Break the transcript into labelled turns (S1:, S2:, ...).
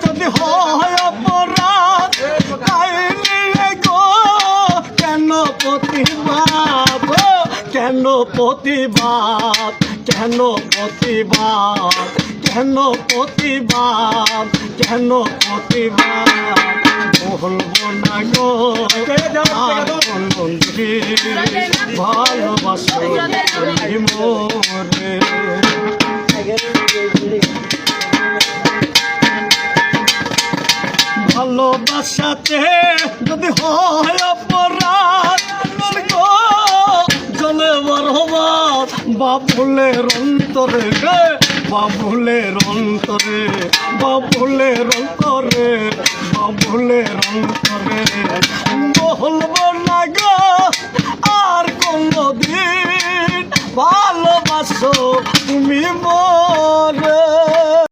S1: যদি হয় অপরাধ তাইলে গো কেন প্রতিবাদ কেন প্রতিবাদ কেন প্রতিবাদ কেন প্রতিবাদ কেন প্রতিবাদ বলবো না গো আর কোনদিন ভালোবাসো তুমি মোরে ভালোবাসাতে যদি হয় অপরাধ গো জলে বরবাদ বাবুলের অন্তরে বাবুলের অন্তরে বাবুলের অন্তরে বাবুলের অন্তরে বলবো না গো আর কোনদিন ভালোবাসো তুমি মোরে।